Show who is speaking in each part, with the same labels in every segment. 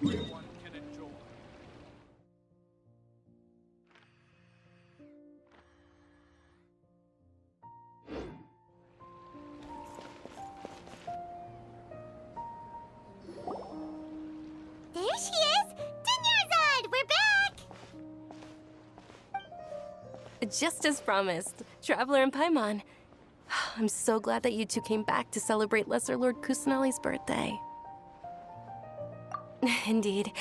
Speaker 1: Everyone can enjoy.
Speaker 2: There she is! Dunьярзаду, we're back!
Speaker 3: Just as promised, Traveler and Paimon. I'm so glad that you two came back to celebrate Lesser Lord Kusanali's birthday. Indeed.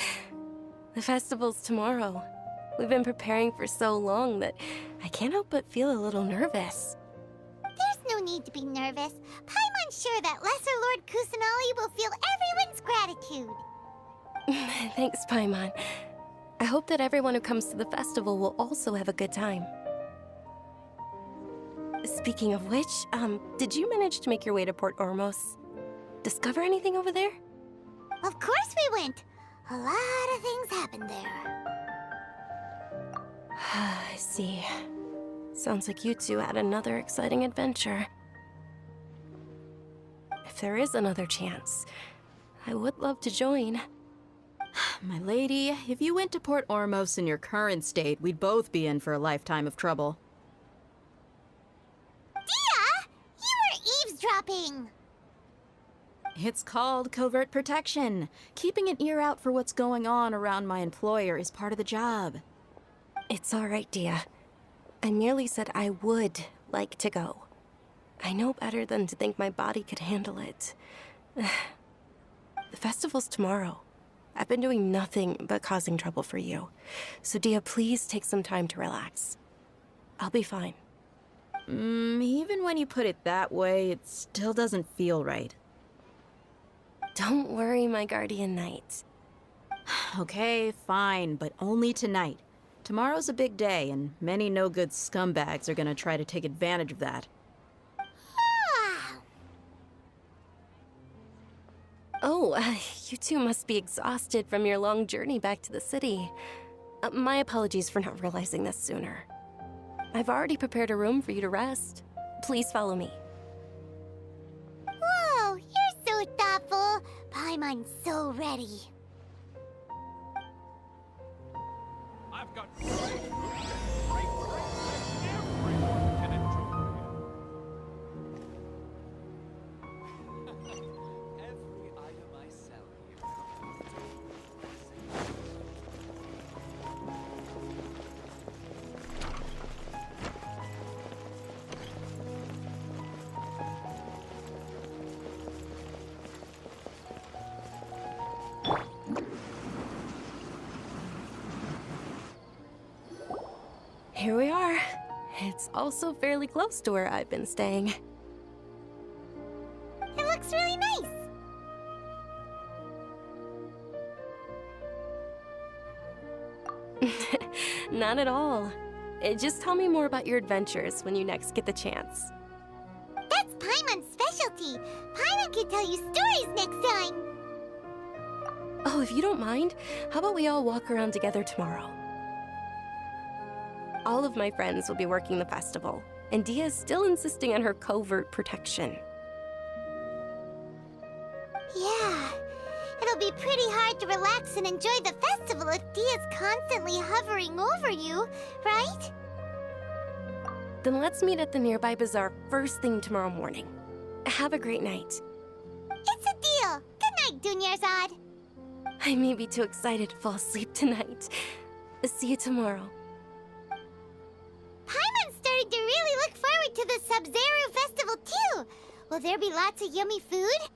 Speaker 3: The festival's tomorrow. We've been preparing for so long that I can't help but feel a little nervous.
Speaker 2: There's no need to be nervous. Paimon's sure that Lesser Lord Kusanali will feel everyone's gratitude.
Speaker 3: Thanks, Paimon. I hope that everyone who comes to the festival will also have a good time. Speaking of which, did you manage to make your way to Port Ormos? Discover anything over there?
Speaker 2: Of course we went. A lot of things happened there.
Speaker 3: I see. Sounds like you two had another exciting adventure. If there is another chance, I would love to join.
Speaker 4: My lady, if you went to Port Ormos in your current state, we'd both be in for a lifetime of trouble.
Speaker 2: Dia! You were eavesdropping!
Speaker 4: It's called covert protection. Keeping an ear out for what's going on around my employer is part of the job.
Speaker 3: It's all right, Dia. I merely said I would like to go. I know better than to think my body could handle it. The festival's tomorrow. I've been doing nothing but causing trouble for you. So Dia, please take some time to relax. I'll be fine.
Speaker 4: Even when you put it that way, it still doesn't feel right.
Speaker 3: Don't worry, my guardian knight.
Speaker 4: Okay, fine, but only tonight. Tomorrow's a big day, and many no-good scumbags are gonna try to take advantage of that.
Speaker 2: Ah!
Speaker 3: Oh, you two must be exhausted from your long journey back to the city. My apologies for not realizing this sooner. I've already prepared a room for you to rest. Please follow me.
Speaker 2: Whoa, you're so thoughtful. Paimon's so ready.
Speaker 1: I've got great food, great drinks that everyone can enjoy. Every item I sell here comes
Speaker 3: Here we are. It's also fairly close to where I've been staying.
Speaker 2: It looks really nice.
Speaker 3: Not at all. Just tell me more about your adventures when you next get the chance.
Speaker 2: That's Paimon's specialty. Paimon can tell you stories next time.
Speaker 3: Oh, if you don't mind, how about we all walk around together tomorrow? All of my friends will be working the festival, and Dia is still insisting on her covert protection.
Speaker 2: Yeah, it'll be pretty hard to relax and enjoy the festival if Dia's constantly hovering over you, right?
Speaker 3: Then let's meet at the nearby bazaar first thing tomorrow morning. Have a great night.
Speaker 2: It's a deal. Good night, Dunьярзаду.
Speaker 3: I may be too excited to fall asleep tonight. See you tomorrow.
Speaker 2: Paimon's starting to really look forward to the Sabzeruz festival too. Will there be lots of yummy food?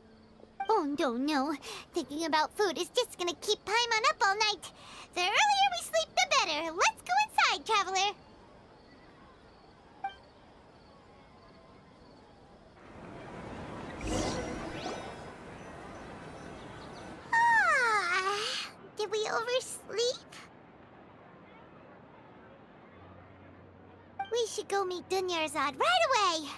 Speaker 2: Oh, no. Thinking about food is just gonna keep Paimon up all night. The earlier we sleep, the better. Let's go inside, traveler. Did we oversleep? We should go meet Dunьярзаду right away.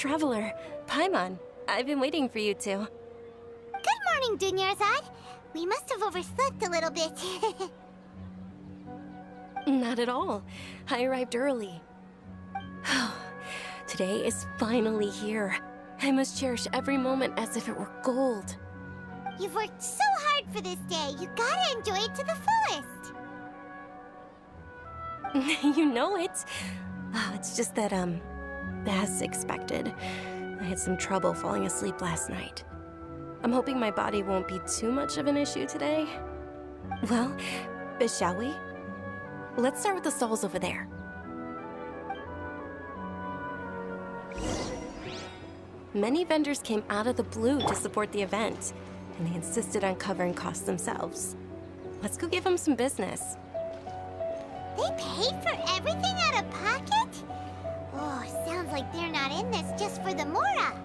Speaker 3: Traveler, Paimon, I've been waiting for you two.
Speaker 2: Good morning, Dunьярзаду. We must have overslept a little bit.
Speaker 3: Not at all. I arrived early. Today is finally here. I must cherish every moment as if it were gold.
Speaker 2: You've worked so hard for this day. You gotta enjoy it to the fullest.
Speaker 3: You know it. It's just that, as expected, I had some trouble falling asleep last night. I'm hoping my body won't be too much of an issue today. Well, shall we? Let's start with the stalls over there. Many vendors came out of the blue to support the event, and they insisted on covering costs themselves. Let's go give them some business.
Speaker 2: They paid for everything out of pocket? Oh, sounds like they're not in this just for the mora.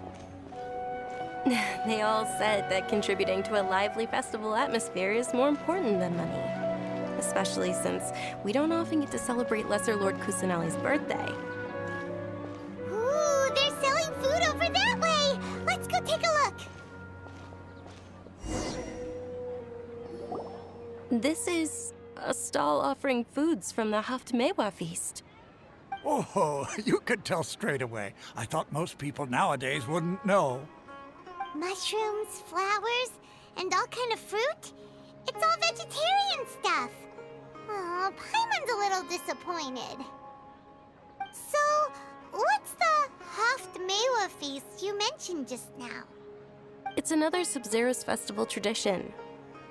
Speaker 3: They all said that contributing to a lively festival atmosphere is more important than money. Especially since we don't often get to celebrate Lesser Lord Kusanali's birthday.
Speaker 2: Ooh, they're selling food over that way! Let's go take a look!
Speaker 3: This is a stall offering foods from the Haftmewa feast.
Speaker 5: Oh, you could tell straight away. I thought most people nowadays wouldn't know.
Speaker 2: Mushrooms, flowers, and all kind of fruit? It's all vegetarian stuff. Oh, Paimon's a little disappointed. So, what's the Haftmewa feast you mentioned just now?
Speaker 3: It's another Sabzeruz festival tradition.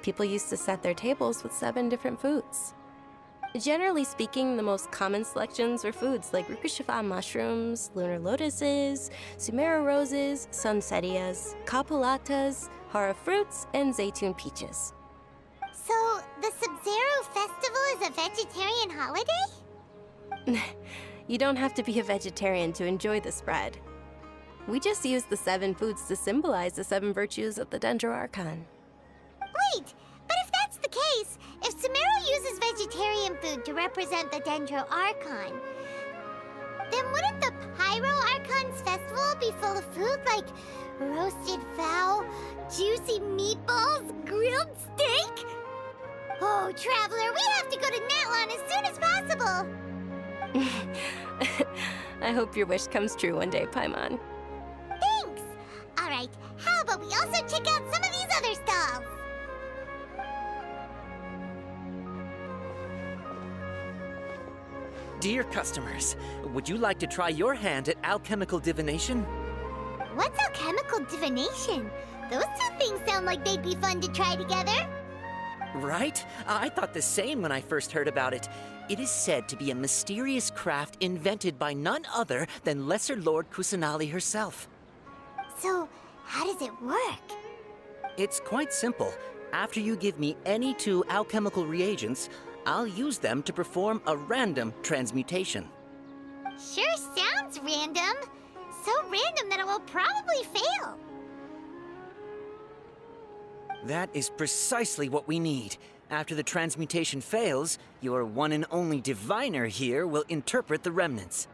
Speaker 3: People used to set their tables with 7 different foods. Generally speaking, the most common selections were foods like rukushifa mushrooms, lunar lotuses, Sumera roses, sunsetias, kapulatas, hara fruits, and zaytun peaches.
Speaker 2: So, the Sabzero festival is a vegetarian holiday?
Speaker 3: You don't have to be a vegetarian to enjoy the spread. We just use the 7 foods to symbolize the 7 virtues of the Dendro Archon.
Speaker 2: Wait, but if that's the case, if Sumero uses vegetarian food to represent the Dendro Archon, then wouldn't the Pyro Archon's festival be full of food like roasted fowl, juicy meatballs, grilled steak? Oh, Traveler, we have to go to Natlan as soon as possible!
Speaker 3: I hope your wish comes true one day, Paimon.
Speaker 2: Thanks! Alright, how about we also check out some of these other stalls?
Speaker 6: Dear customers, would you like to try your hand at alchemical divination?
Speaker 2: What's alchemical divination? Those two things sound like they'd be fun to try together.
Speaker 6: Right? I thought the same when I first heard about it. It is said to be a mysterious craft invented by none other than Lesser Lord Kusanali herself.
Speaker 2: So, how does it work?
Speaker 6: It's quite simple. After you give me any 2 alchemical reagents, I'll use them to perform a random transmutation.
Speaker 2: Sure sounds random. So random that it will probably fail.
Speaker 6: That is precisely what we need. After the transmutation fails, your one and only diviner here will interpret the remnants.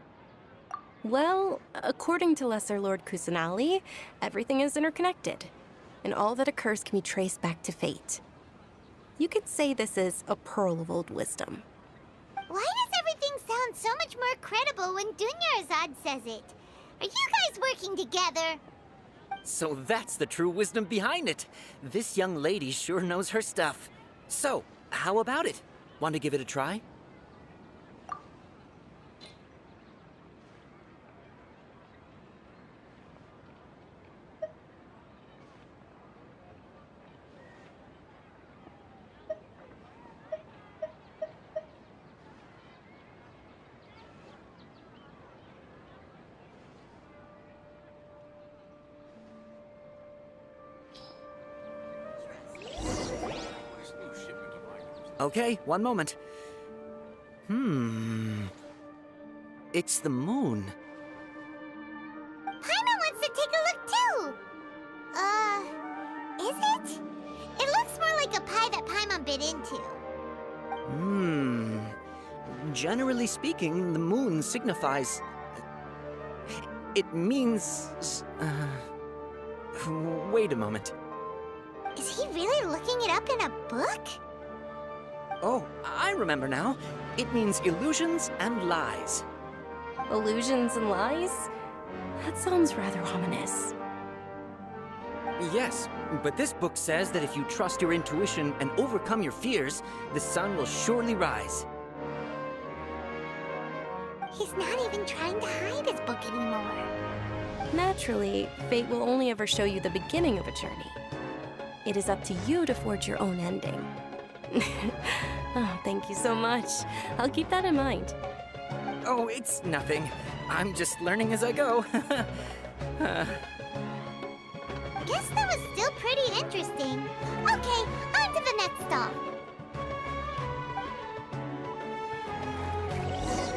Speaker 3: Well, according to Lesser Lord Kusanali, everything is interconnected, and all that occurs can be traced back to fate. You could say this is a pearl of old wisdom.
Speaker 2: Why does everything sound so much more credible when Dunьярзаду says it? Are you guys working together?
Speaker 6: So that's the true wisdom behind it. This young lady sure knows her stuff. So, how about it? Want to give it a try? Okay, one moment. It's the moon.
Speaker 2: Paimon wants to take a look too. Is it? It looks more like a pie that Paimon bit into.
Speaker 6: Generally speaking, the moon signifies... It means... wait a moment.
Speaker 2: Is he really looking it up in a book?
Speaker 6: Oh, I remember now. It means illusions and lies.
Speaker 3: Illusions and lies? That sounds rather ominous.
Speaker 6: Yes, but this book says that if you trust your intuition and overcome your fears, the sun will surely rise.
Speaker 2: He's not even trying to hide his book anymore.
Speaker 3: Naturally, fate will only ever show you the beginning of a journey. It is up to you to forge your own ending. Oh, thank you so much. I'll keep that in mind.
Speaker 6: Oh, it's nothing. I'm just learning as I go.
Speaker 2: Guess that was still pretty interesting. Okay, on to the next stop.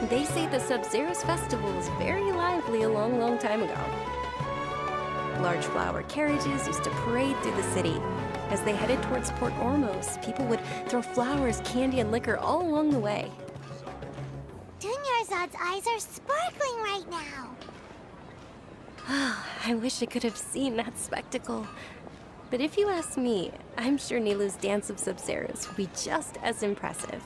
Speaker 3: They say the Sabzeruz festival was very lively a long, long time ago. Large flower carriages used to parade through the city. As they headed towards Port Ormos, people would throw flowers, candy, and liquor all along the way.
Speaker 2: Dуньярзад's eyes are sparkling right now.
Speaker 3: I wish I could have seen that spectacle. But if you ask me, I'm sure Nilu's dance of Sabzeruz would be just as impressive.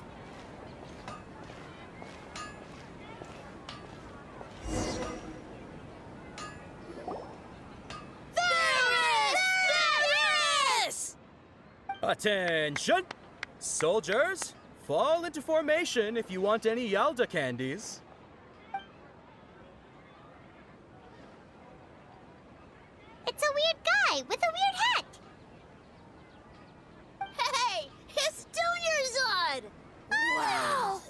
Speaker 7: Attention! Soldiers, fall into formation if you want any Yalda candies.
Speaker 2: It's a weird guy with a weird hat. Hey, it's Dunьярзад! Wow!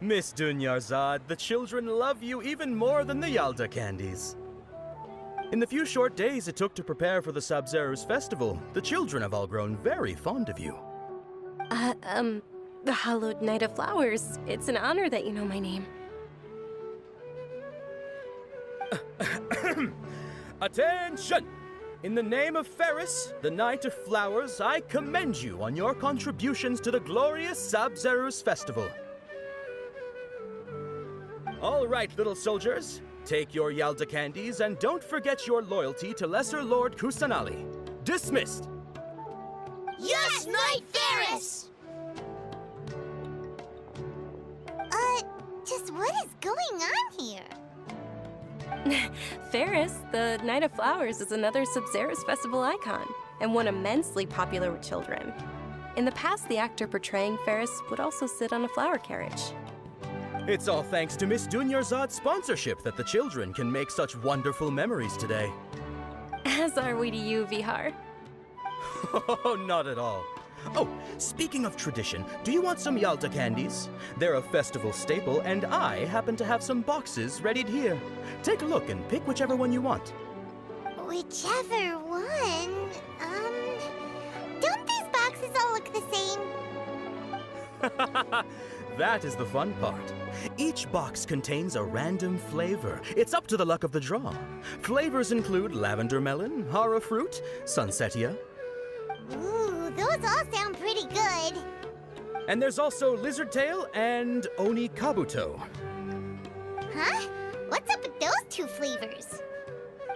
Speaker 7: Miss Dуньярзад, the children love you even more than the Yalda candies. In the few short days it took to prepare for the Sabzeruz festival, the children have all grown very fond of you.
Speaker 3: The hallowed Night of Flowers. It's an honor that you know my name.
Speaker 7: Attention! In the name of Ferris, the Knight of Flowers, I commend you on your contributions to the glorious Sabzeruz festival. All right, little soldiers. Take your Yalda candies and don't forget your loyalty to Lesser Lord Kusanali. Dismissed!
Speaker 2: Yes, Knight Ferris! Just what is going on here?
Speaker 3: Ferris, the Night of Flowers, is another Sabzeruz festival icon, and one immensely popular with children. In the past, the actor portraying Ferris would also sit on a flower carriage.
Speaker 7: It's all thanks to Miss Dуньярзад's sponsorship that the children can make such wonderful memories today.
Speaker 3: As are we to you, Vihar.
Speaker 7: Oh, not at all. Oh, speaking of tradition, do you want some Yalda candies? They're a festival staple, and I happen to have some boxes readied here. Take a look and pick whichever one you want.
Speaker 2: Whichever one. Don't these boxes all look the same?
Speaker 7: That is the fun part. Each box contains a random flavor. It's up to the luck of the draw. Flavors include lavender melon, hara fruit, sunsetia.
Speaker 2: Ooh, those all sound pretty good.
Speaker 7: And there's also lizard tail and oni kabuto.
Speaker 2: Huh? What's up with those two flavors?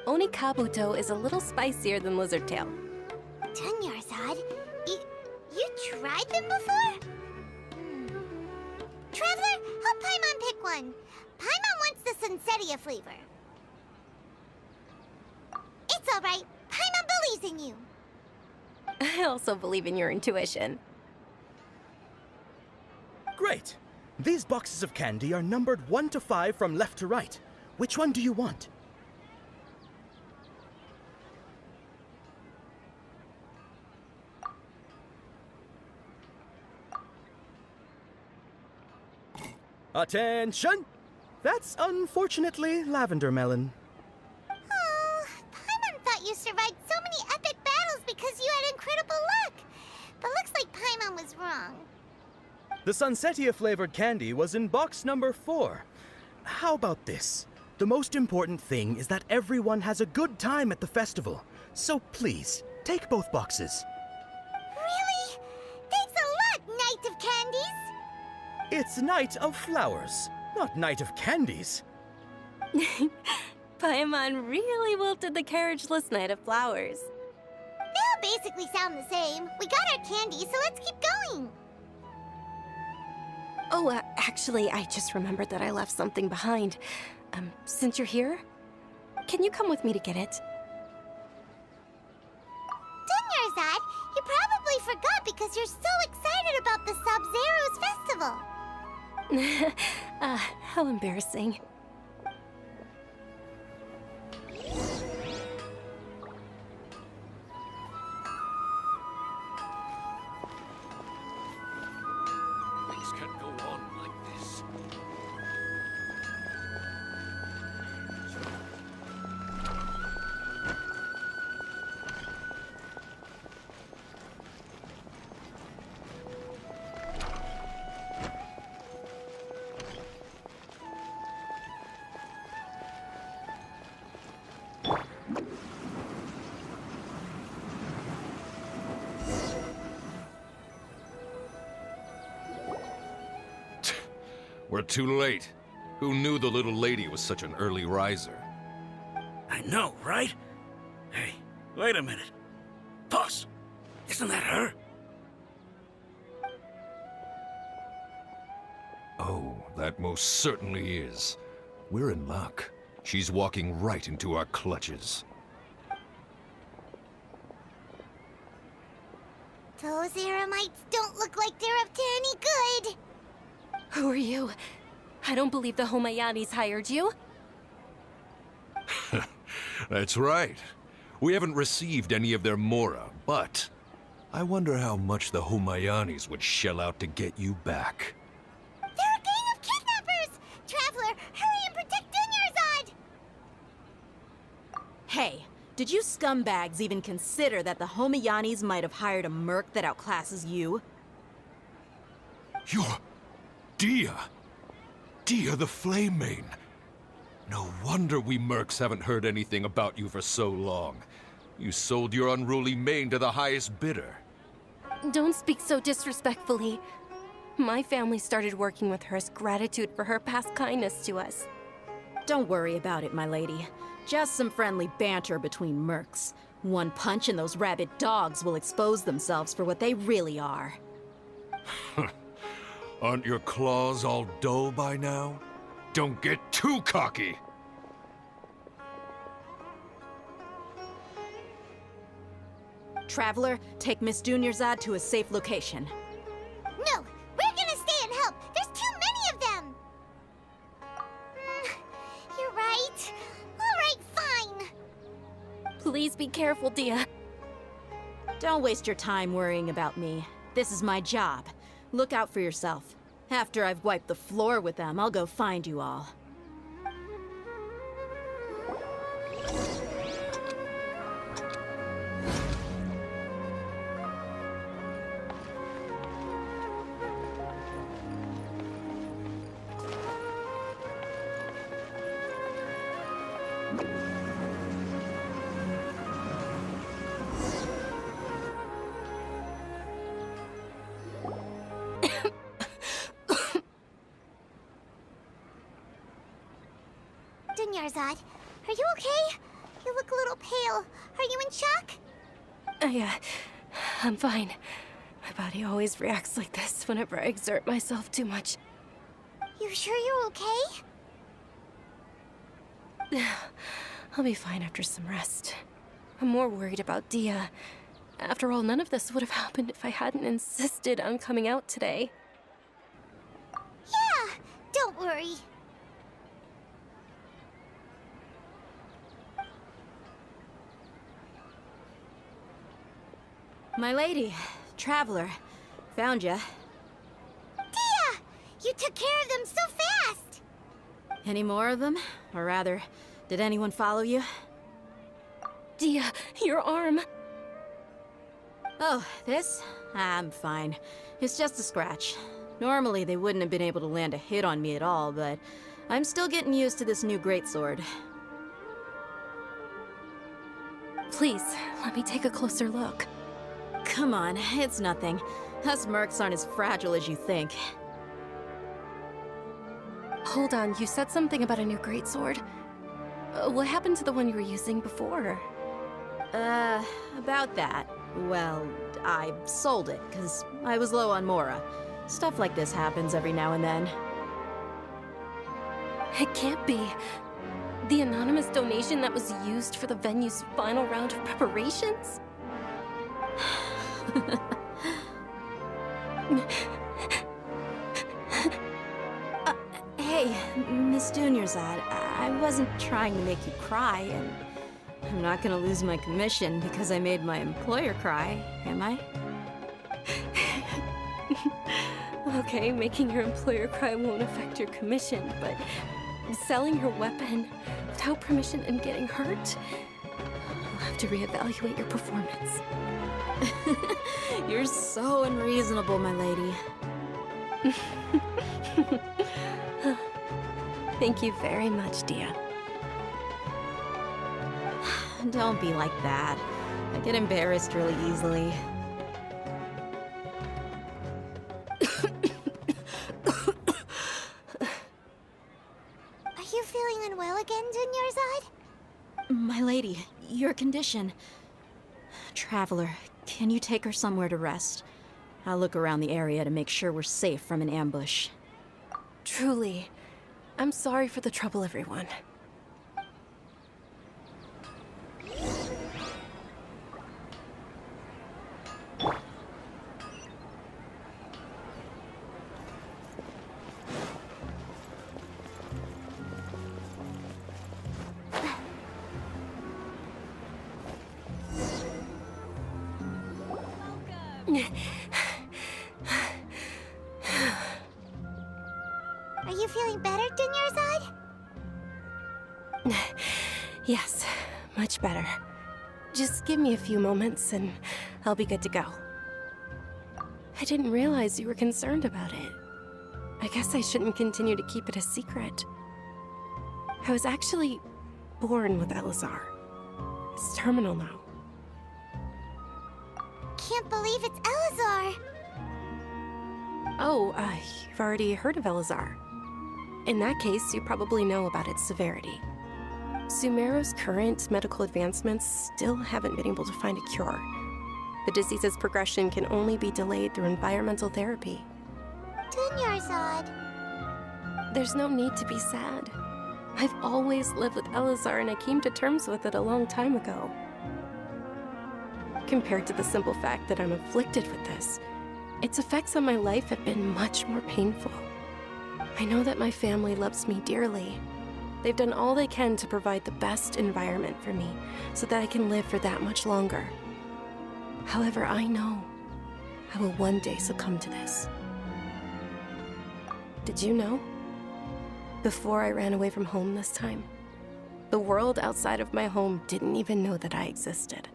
Speaker 3: Oni Kabuto is a little spicier than Lizard Tail.
Speaker 2: Dуньярзад, you tried them before? Traveler, help Paimon pick one. Paimon wants the sunsetia flavor. It's all right. Paimon believes in you.
Speaker 3: I also believe in your intuition.
Speaker 7: Great. These boxes of candy are numbered 1 to 5 from left to right. Which one do you want? Attention! That's unfortunately lavender melon.
Speaker 2: Oh, Paimon thought you survived so many epic battles because you had incredible luck. But looks like Paimon was wrong.
Speaker 7: The sunsetia flavored candy was in box number 4. How about this? The most important thing is that everyone has a good time at the festival. So please, take both boxes.
Speaker 2: Really? Thanks a lot, Knight of Candies.
Speaker 7: It's Night of Flowers, not Night of Candies.
Speaker 3: Paimon really wilted the carriageless night of flowers.
Speaker 2: They all basically sound the same. We got our candy, so let's keep going.
Speaker 3: Oh, actually, I just remembered that I left something behind. Since you're here, can you come with me to get it?
Speaker 2: Dunьярзаду, you probably forgot because you're so excited about the Sabzeruz festival.
Speaker 3: How embarrassing.
Speaker 1: Things can't go on like this.
Speaker 8: We're too late. Who knew the little lady was such an early riser?
Speaker 9: I know, right? Hey, wait a minute. Boss, isn't that her?
Speaker 8: Oh, that most certainly is. We're in luck. She's walking right into our clutches.
Speaker 2: Those Eremites don't look like they're up to any good.
Speaker 3: Who are you? I don't believe the Homayanis hired you.
Speaker 8: That's right. We haven't received any of their mora, but I wonder how much the Homayanis would shell out to get you back.
Speaker 2: They're a gang of kidnappers! Traveler, hurry and protect Dunьярзаду!
Speaker 4: Hey, did you scumbags even consider that the Homayanis might have hired a merc that outclasses you?
Speaker 8: You're Dia! Dia the Flame Mane! No wonder we mercs haven't heard anything about you for so long. You sold your unruly mane to the highest bidder.
Speaker 3: Don't speak so disrespectfully. My family started working with her as gratitude for her past kindness to us.
Speaker 4: Don't worry about it, my lady. Just some friendly banter between mercs. One punch and those rabid dogs will expose themselves for what they really are.
Speaker 8: Aren't your claws all dull by now? Don't get too cocky!
Speaker 4: Traveler, take Miss Dunьярзаду to a safe location.
Speaker 2: No, we're gonna stay and help. There's too many of them. You're right. All right, fine.
Speaker 3: Please be careful, Dia.
Speaker 4: Don't waste your time worrying about me. This is my job. Look out for yourself. After I've wiped the floor with them, I'll go find you all.
Speaker 2: Dunьярзаду, are you okay? You look a little pale. Are you in shock?
Speaker 3: I'm fine. My body always reacts like this whenever I exert myself too much.
Speaker 2: You sure you're okay?
Speaker 3: I'll be fine after some rest. I'm more worried about Dia. After all, none of this would have happened if I hadn't insisted on coming out today.
Speaker 2: Yeah, don't worry.
Speaker 4: My lady, Traveler, found ya.
Speaker 2: Dia! You took care of them so fast!
Speaker 4: Any more of them? Or rather, did anyone follow you?
Speaker 3: Dia, your arm.
Speaker 4: Oh, this? I'm fine. It's just a scratch. Normally, they wouldn't have been able to land a hit on me at all, but I'm still getting used to this new greatsword.
Speaker 3: Please, let me take a closer look.
Speaker 4: Come on, it's nothing. Us mercs aren't as fragile as you think.
Speaker 3: Hold on, you said something about a new greatsword. What happened to the one you were using before?
Speaker 4: About that. Well, I sold it, because I was low on Mora. Stuff like this happens every now and then.
Speaker 3: It can't be. The anonymous donation that was used for the venue's final round of preparations?
Speaker 4: Hey, Miss Dunьярзаду, I wasn't trying to make you cry, and I'm not gonna lose my commission because I made my employer cry, am I?
Speaker 3: Okay, making your employer cry won't affect your commission, but selling your weapon without permission and getting hurt? I'll have to reevaluate your performance.
Speaker 4: You're so unreasonable, my lady.
Speaker 3: Thank you very much, Dia.
Speaker 4: Don't be like that. I get embarrassed really easily.
Speaker 2: Are you feeling unwell again, Dunьярзаду?
Speaker 4: My lady, your condition. Traveler, can you take her somewhere to rest? I'll look around the area to make sure we're safe from an ambush.
Speaker 3: Truly. I'm sorry for the trouble, everyone.
Speaker 2: Are you feeling better, Dunьярзаду?
Speaker 3: Yes, much better. Just give me a few moments and I'll be good to go. I didn't realize you were concerned about it. I guess I shouldn't continue to keep it a secret. I was actually born with Elazar. It's terminal now.
Speaker 2: Can't believe it's Elazar.
Speaker 3: Oh, you've already heard of Elazar. In that case, you probably know about its severity. Sumeru's current medical advancements still haven't been able to find a cure. The disease's progression can only be delayed through environmental therapy.
Speaker 2: Dunьярзаду.
Speaker 3: There's no need to be sad. I've always lived with Elazar and I came to terms with it a long time ago. Compared to the simple fact that I'm afflicted with this, its effects on my life have been much more painful. I know that my family loves me dearly. They've done all they can to provide the best environment for me so that I can live for that much longer. However, I know I will one day succumb to this. Did you know? Before I ran away from home this time, the world outside of my home didn't even know that I existed.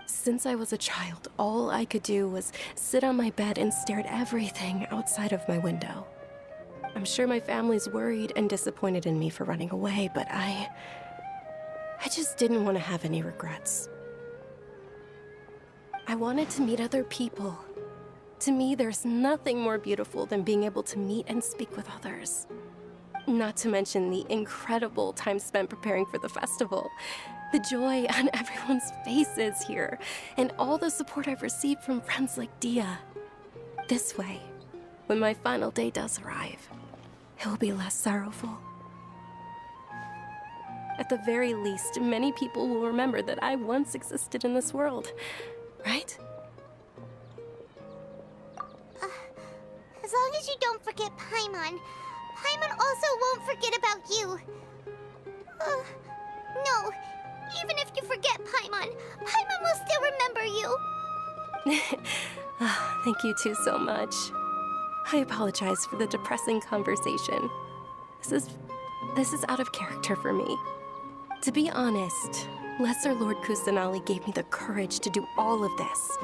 Speaker 3: Since I was a child, all I could do was sit on my bed and stare at everything outside of my window. I'm sure my family's worried and disappointed in me for running away, but I just didn't want to have any regrets. I wanted to meet other people. To me, there's nothing more beautiful than being able to meet and speak with others. Not to mention the incredible time spent preparing for the festival. The joy on everyone's faces here, and all the support I've received from friends like Dia. This way, when my final day does arrive, it will be less sorrowful. At the very least, many people will remember that I once existed in this world, right?
Speaker 2: As long as you don't forget Paimon. Paimon also won't forget about you. No. Even if you forget Paimon, Paimon will still remember you.
Speaker 3: Thank you two so much. I apologize for the depressing conversation. This is out of character for me. To be honest, Lesser Lord Kusanali gave me the courage to do all of this.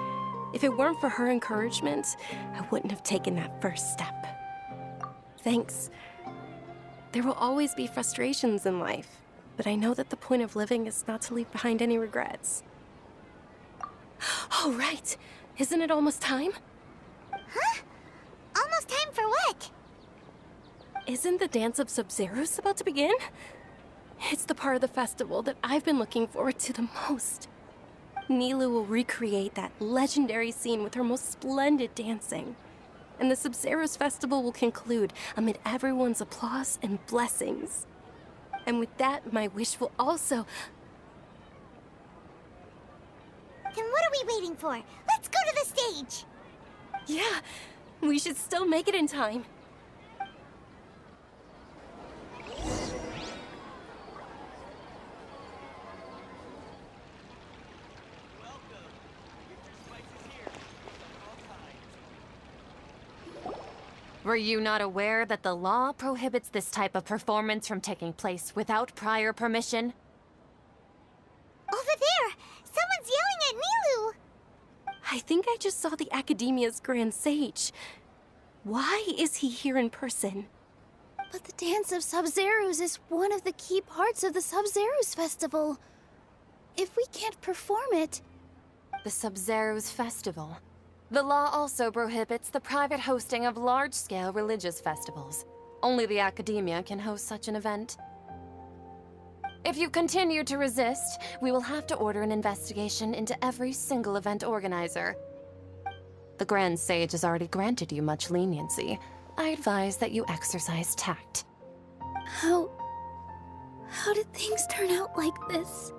Speaker 3: If it weren't for her encouragement, I wouldn't have taken that first step. Thanks. There will always be frustrations in life, but I know that the point of living is not to leave behind any regrets. Oh, right. Isn't it almost time?
Speaker 2: Huh? Almost time for what?
Speaker 3: Isn't the dance of Sabzeruz about to begin? It's the part of the festival that I've been looking forward to the most. Nilu will recreate that legendary scene with her most splendid dancing. And the Sabzeruz festival will conclude amid everyone's applause and blessings. And with that, my wish will also...
Speaker 2: Then what are we waiting for? Let's go to the stage!
Speaker 3: Yeah, we should still make it in time.
Speaker 10: Were you not aware that the law prohibits this type of performance from taking place without prior permission?
Speaker 2: Over there! Someone's yelling at Nilu!
Speaker 3: I think I just saw the Academia's Grand Sage. Why is he here in person?
Speaker 11: But the Dance of Sabzeruz is one of the key parts of the Sabzeruz festival. If we can't perform it...
Speaker 10: The Sabzeruz festival. The law also prohibits the private hosting of large-scale religious festivals. Only the Academia can host such an event. If you continue to resist, we will have to order an investigation into every single event organizer. The Grand Sage has already granted you much leniency. I advise that you exercise tact.
Speaker 11: How did things turn out like this?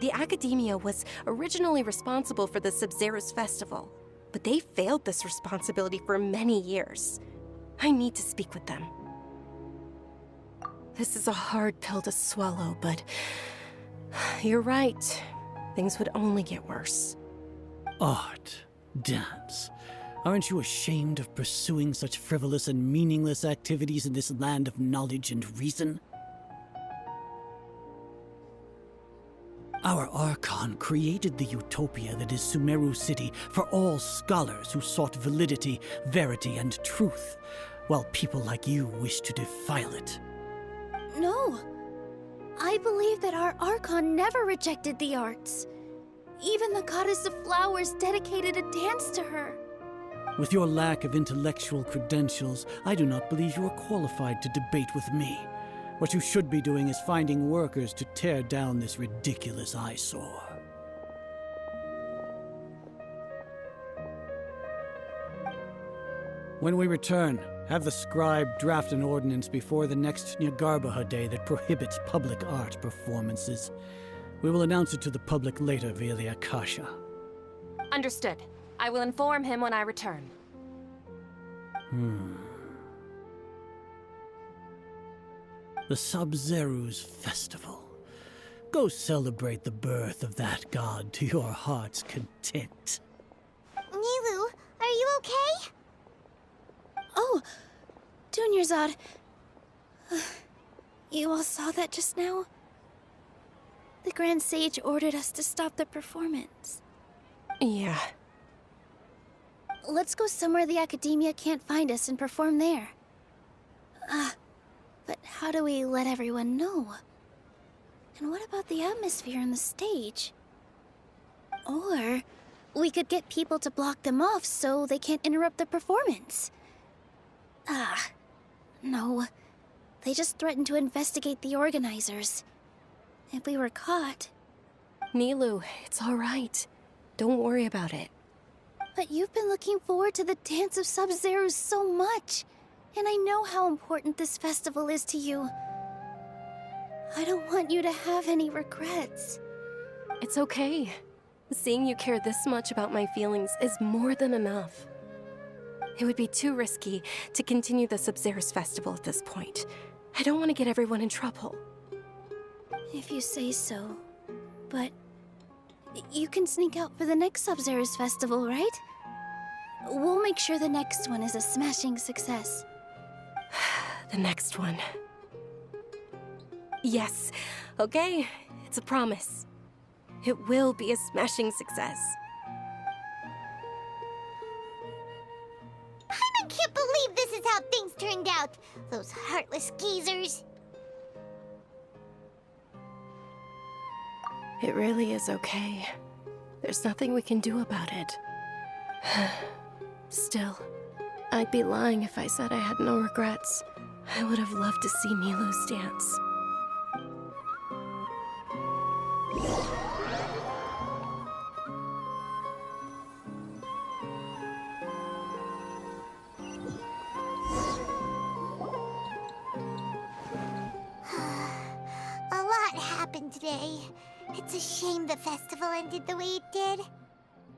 Speaker 3: The Academia was originally responsible for the Sabzeruz festival, but they failed this responsibility for many years. I need to speak with them. This is a hard pill to swallow, but you're right. Things would only get worse.
Speaker 12: Art, dance. Aren't you ashamed of pursuing such frivolous and meaningless activities in this land of knowledge and reason? Our Archon created the utopia that is Sumero City for all scholars who sought validity, verity, and truth, while people like you wish to defile it.
Speaker 11: No. I believe that our Archon never rejected the arts. Even the goddess of flowers dedicated a dance to her.
Speaker 12: With your lack of intellectual credentials, I do not believe you are qualified to debate with me. What you should be doing is finding workers to tear down this ridiculous eyesore. When we return, have the scribe draft an ordinance before the next Nyagarbaha Day that prohibits public art performances. We will announce it to the public later via the Akasha.
Speaker 10: Understood. I will inform him when I return.
Speaker 12: The Sabzeruz Festival. Go celebrate the birth of that god to your heart's content.
Speaker 2: Nilu, are you okay?
Speaker 11: Oh, Dunьярзаду. You all saw that just now? The Grand Sage ordered us to stop the performance.
Speaker 3: Yeah.
Speaker 11: Let's go somewhere the Academia can't find us and perform there. But how do we let everyone know? And what about the atmosphere on the stage? Or we could get people to block them off so they can't interrupt the performance. No. They just threatened to investigate the organizers. If we were caught...
Speaker 3: Nilu, it's all right. Don't worry about it.
Speaker 11: But you've been looking forward to the Dance of Sabzeruz so much. And I know how important this festival is to you. I don't want you to have any regrets.
Speaker 3: It's okay. Seeing you care this much about my feelings is more than enough. It would be too risky to continue the Sabzeruz festival at this point. I don't want to get everyone in trouble.
Speaker 11: If you say so. But you can sneak out for the next Sabzeruz festival, right? We'll make sure the next one is a smashing success.
Speaker 3: The next one. Yes. Okay, it's a promise. It will be a smashing success.
Speaker 2: I can't believe this is how things turned out. Those heartless geezers.
Speaker 3: It really is okay. There's nothing we can do about it. Still, I'd be lying if I said I had no regrets. I would have loved to see Nilu's dance.
Speaker 2: today. It's a shame the festival ended the way it did.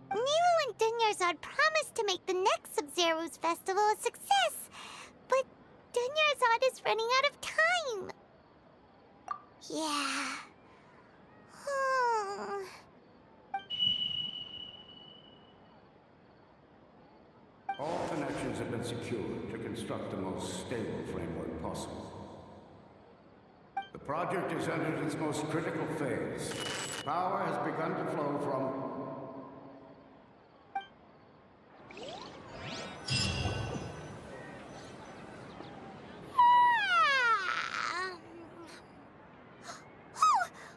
Speaker 2: Nilo and Dunьярзаду promised to make the next Sабзеруз festival a success, but Dunьярзаду is running out of time. Yeah.
Speaker 13: All connections have been secured to construct the most stable framework possible. The project has entered its most critical phase. Power has begun to flow from...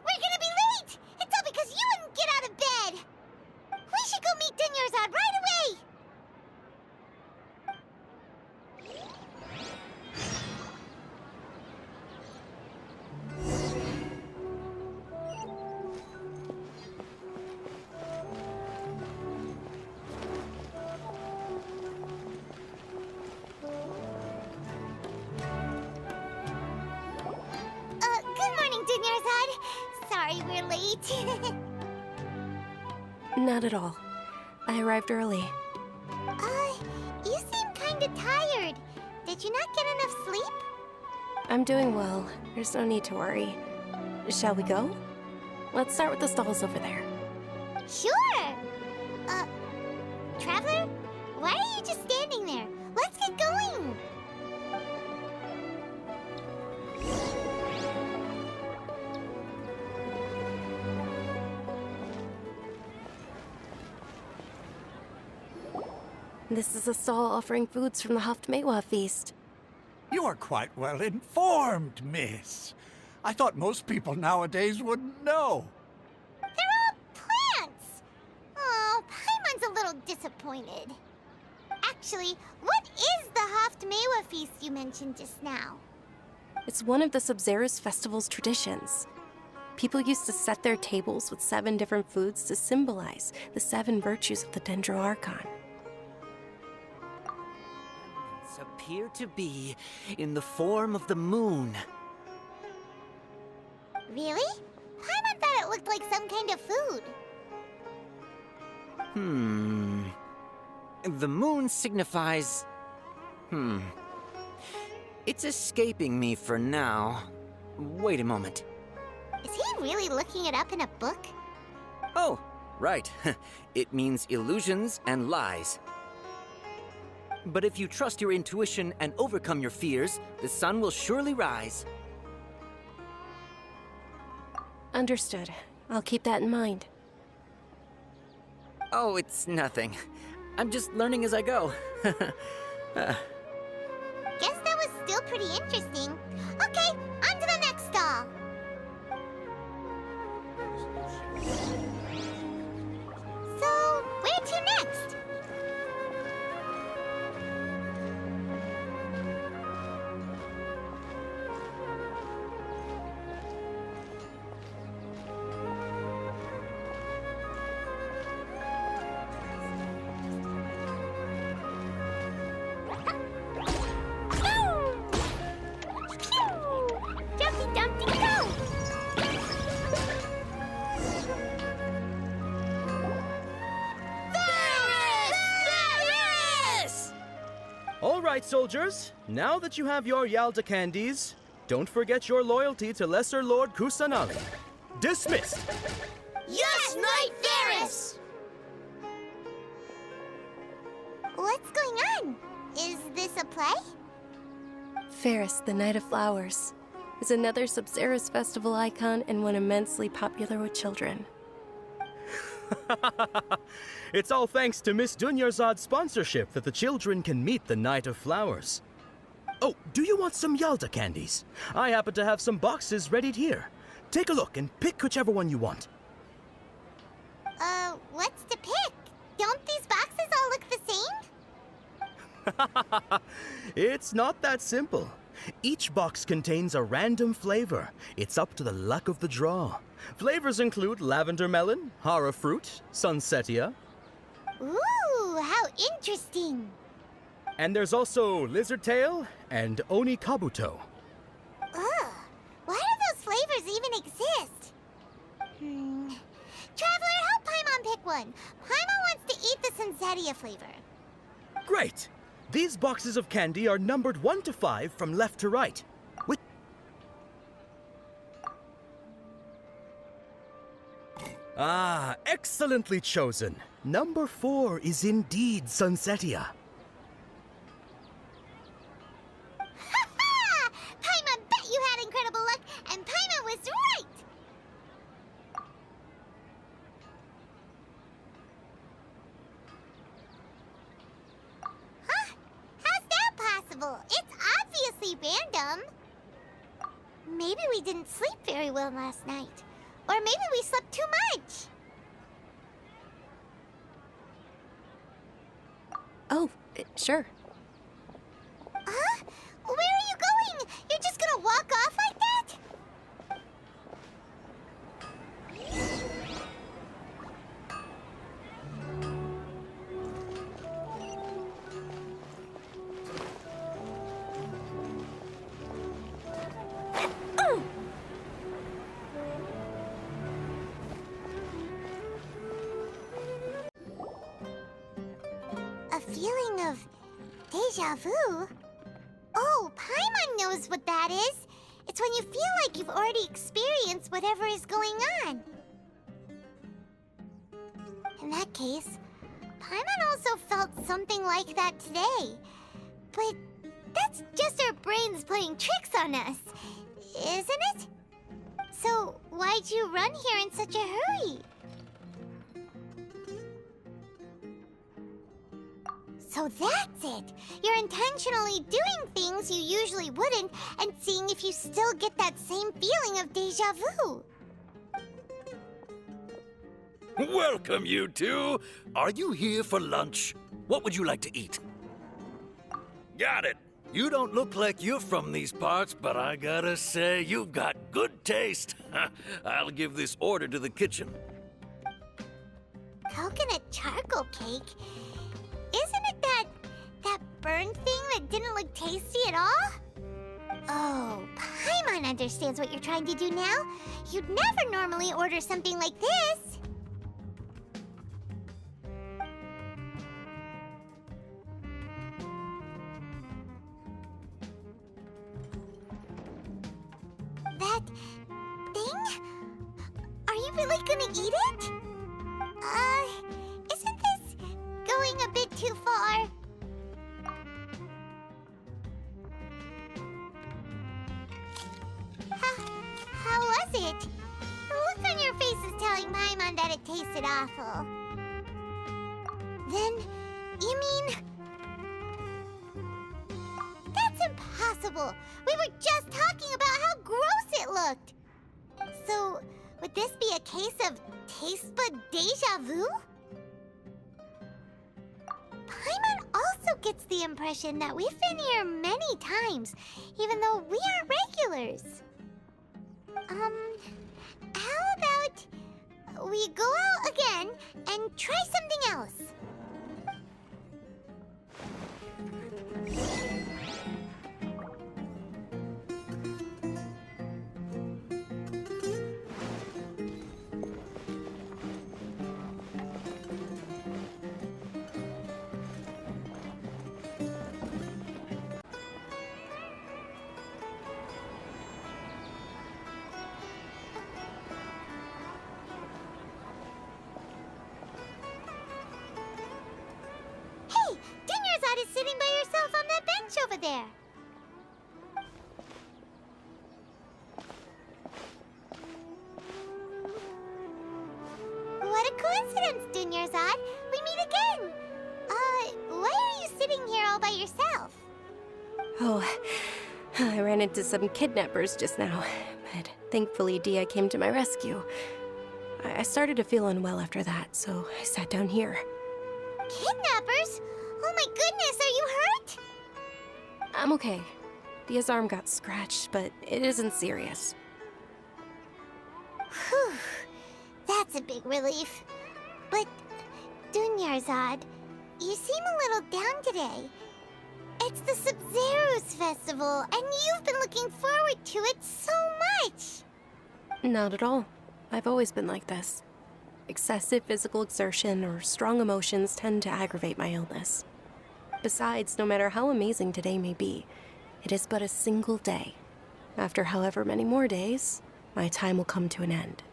Speaker 2: We're gonna be late! It's all because you wouldn't get out of bed! We should go meet Dunьярзаду right away! Good morning, Dunьярзаду. Sorry we're late.
Speaker 3: Not at all. I arrived early.
Speaker 2: You seem kinda tired. Did you not get enough sleep?
Speaker 3: I'm doing well. There's no need to worry. Shall we go? Let's start with the stalls over there.
Speaker 2: Sure! Traveler? Why are you just standing there? Let's get going!
Speaker 3: This is a stall offering foods from the Haftmewa feast.
Speaker 5: You are quite well informed, miss. I thought most people nowadays wouldn't know.
Speaker 2: They're all plants! Oh, Paimon's a little disappointed. Actually, what is the Haftmewa feast you mentioned just now?
Speaker 3: It's one of the Sabzeruz festival's traditions. People used to set their tables with 7 different foods to symbolize the 7 virtues of the Dendro Archon.
Speaker 6: Appear to be in the form of the moon.
Speaker 2: Really? Paimon thought it looked like some kind of food.
Speaker 6: The moon signifies... It's escaping me for now. Wait a moment.
Speaker 2: Is he really looking it up in a book?
Speaker 6: Oh, right. It means illusions and lies. But if you trust your intuition and overcome your fears, the sun will surely rise.
Speaker 3: Understood. I'll keep that in mind.
Speaker 6: Oh, it's nothing. I'm just learning as I go.
Speaker 2: Guess that was still pretty interesting. Okay, on to the next stall. So, where to next? Jumpy Dumpty go!
Speaker 7: All right, soldiers. Now that you have your Yalda candies, don't forget your loyalty to Lesser Lord Kusanali. Dismissed!
Speaker 2: Yes, Knight Varys! What's going on? Is this a play?
Speaker 3: Ferris, the Night of Flowers, is another Sabzeruz festival icon and one immensely popular with children.
Speaker 7: It's all thanks to Miss Dunьярзад's sponsorship that the children can meet the Night of Flowers. Oh, do you want some Yalda candies? I happen to have some boxes readied here. Take a look and pick whichever one you want.
Speaker 2: What's to pick? Don't these boxes all look the same?
Speaker 7: It's not that simple. Each box contains a random flavor. It's up to the luck of the draw. Flavors include lavender melon, hara fruit, sunsetia.
Speaker 2: Ooh, how interesting!
Speaker 7: And there's also lizard tail and oni kabuto.
Speaker 2: Ugh, why do those flavors even exist? one. Paimon wants to eat the Sunsettia flavor.
Speaker 7: Great! These boxes of candy are numbered 1 to 5 from left to right. Ah, excellently chosen. Number 4 is indeed Sunsettia.
Speaker 2: Ha-ha! Paimon bet you had incredible luck, and Paimon was right! Huh? How's that possible? It's obviously random. Maybe we didn't sleep very well last night. Or maybe we slept too much.
Speaker 3: Oh, sure.
Speaker 2: Huh? Where are you going? You're just gonna walk off like that? A feeling of deja vu? Oh, Paimon knows what that is. It's when you feel like you've already experienced whatever is going on. In that case, Paimon also felt something like that today. But that's just our brains playing tricks on us, isn't it? So why'd you run here in such a hurry? So that's it! You're intentionally doing things you usually wouldn't and seeing if you still get that same feeling of deja vu.
Speaker 9: Welcome, you two. Are you here for lunch? What would you like to eat? Got it. You don't look like you're from these parts, but I gotta say, you've got good taste. I'll give this order to the kitchen.
Speaker 2: Coconut charcoal cake? Isn't it that burned thing that didn't look tasty at all? Oh, Paimon understands what you're trying to do now. You'd never normally order something like this. That thing? Are you really gonna eat it? Isn't this going a bit too far? How was it? The look on your face is telling Paimon that it tasted awful. Then, you mean... That's impossible! We were just talking about how gross it looked! So, would this be a case of taste bud deja vu? Paimon also gets the impression that we've been here many times, even though we aren't regulars. How about we go out again and try something else? Hey, Dunьярзаду is sitting by herself on that bench over there. What a coincidence, Dunьярзаду. We meet again. Why are you sitting here all by yourself?
Speaker 3: Oh, I ran into some kidnappers just now, but thankfully Dia came to my rescue. I started to feel unwell after that, so I sat down here.
Speaker 2: Kidnappers? Oh my goodness, are you hurt?
Speaker 3: I'm okay. Dia's arm got scratched, but it isn't serious.
Speaker 2: Whew, that's a big relief. But, Dunьярзаду, you seem a little down today. It's the Sabzeruz festival, and you've been looking forward to it so much.
Speaker 3: Not at all. I've always been like this. Excessive physical exertion or strong emotions tend to aggravate my illness. Besides, no matter how amazing today may be, it is but a single day. After however many more days, my time will come to an end.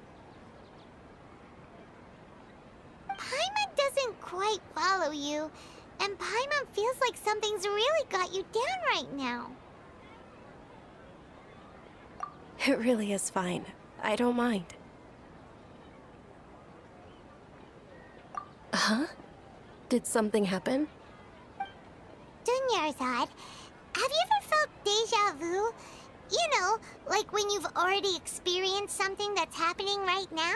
Speaker 2: Paimon doesn't quite follow you, and Paimon feels like something's really got you down right now.
Speaker 3: It really is fine. I don't mind. Huh? Did something happen?
Speaker 2: Dunьярзаду, have you ever felt deja vu? You know, like when you've already experienced something that's happening right now?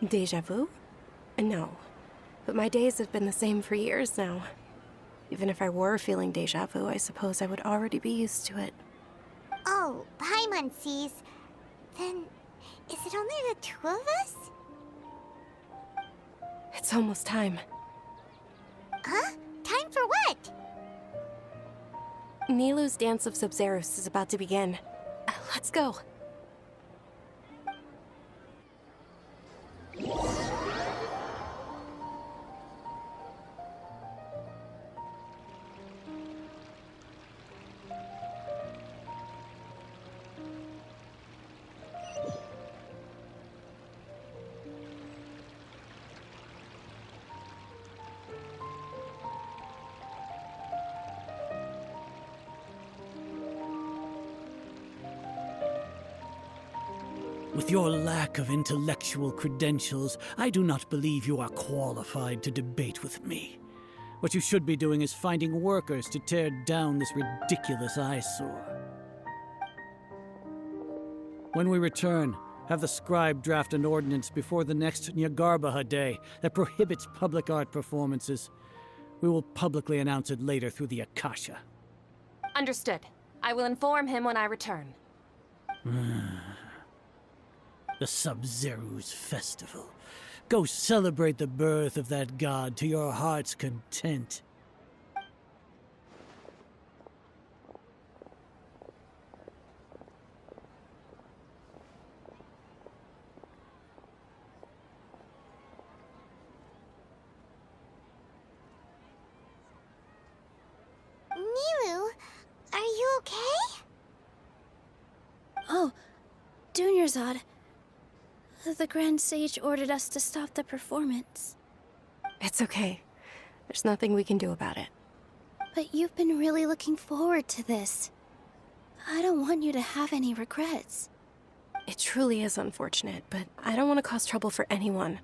Speaker 3: Deja vu? No. But my days have been the same for years now. Even if I were feeling deja vu, I suppose I would already be used to it.
Speaker 2: Oh, Paimon sees. Then, is it only the two of us?
Speaker 3: It's almost time.
Speaker 2: Huh? Time for what?
Speaker 3: Nilou's Dance of Sabzeruz is about to begin. Let's go.
Speaker 12: With your lack of intellectual credentials, I do not believe you are qualified to debate with me. What you should be doing is finding workers to tear down this ridiculous eyesore. When we return, have the scribe draft an ordinance before the next Nyargarbaha Day that prohibits public art performances. We will publicly announce it later through the Akasha.
Speaker 10: Understood. I will inform him when I return.
Speaker 12: The Sabzeruz festival. Go celebrate the birth of that god to your heart's content.
Speaker 2: Nilou, are you okay?
Speaker 11: Oh, Dunьярзаду. The Grand Sage ordered us to stop the performance.
Speaker 3: It's okay. There's nothing we can do about it.
Speaker 11: But you've been really looking forward to this. I don't want you to have any regrets.
Speaker 3: It truly is unfortunate, but I don't want to cause trouble for anyone.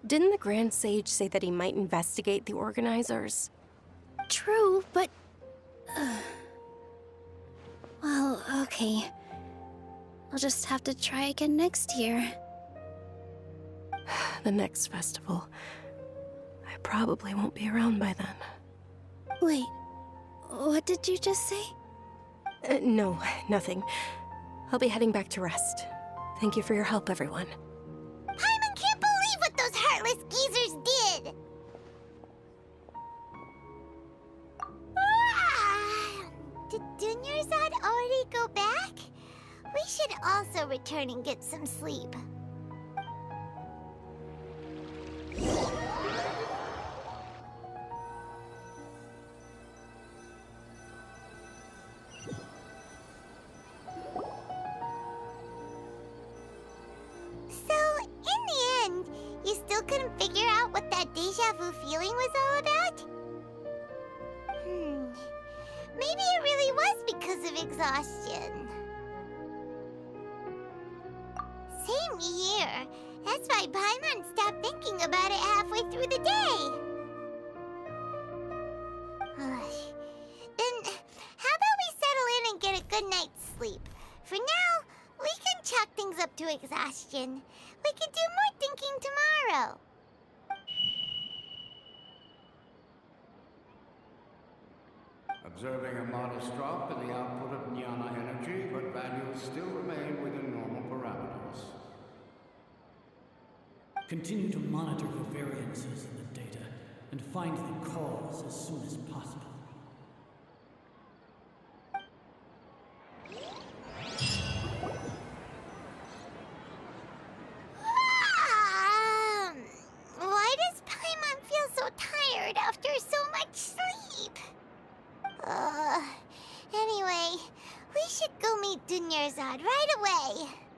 Speaker 3: Didn't the Grand Sage say that he might investigate the organizers?
Speaker 11: True, but... Well, okay. I'll just have to try again next year.
Speaker 3: The next festival. I probably won't be around by then.
Speaker 11: Wait, what did you just say?
Speaker 3: No, nothing. I'll be heading back to rest. Thank you for your help, everyone.
Speaker 2: Paimon can't believe what those heartless geezers did! Did Dunьярзаду already go back? We should also return and get some sleep. So, in the end, you still couldn't figure out what that deja vu feeling was all about? Maybe it really was because of exhaustion. Same here. That's why Paimon stopped thinking about it halfway through the day. Then, how about we settle in and get a good night's sleep? For now, we can chalk things up to exhaustion. We can do more thinking tomorrow.
Speaker 13: Observing a modest drop in the output of jnana energy, but values still remain within normal parameters.
Speaker 12: Continue to monitor for variances in the data and find the cause as soon as possible.
Speaker 2: Dunьyarzad right away.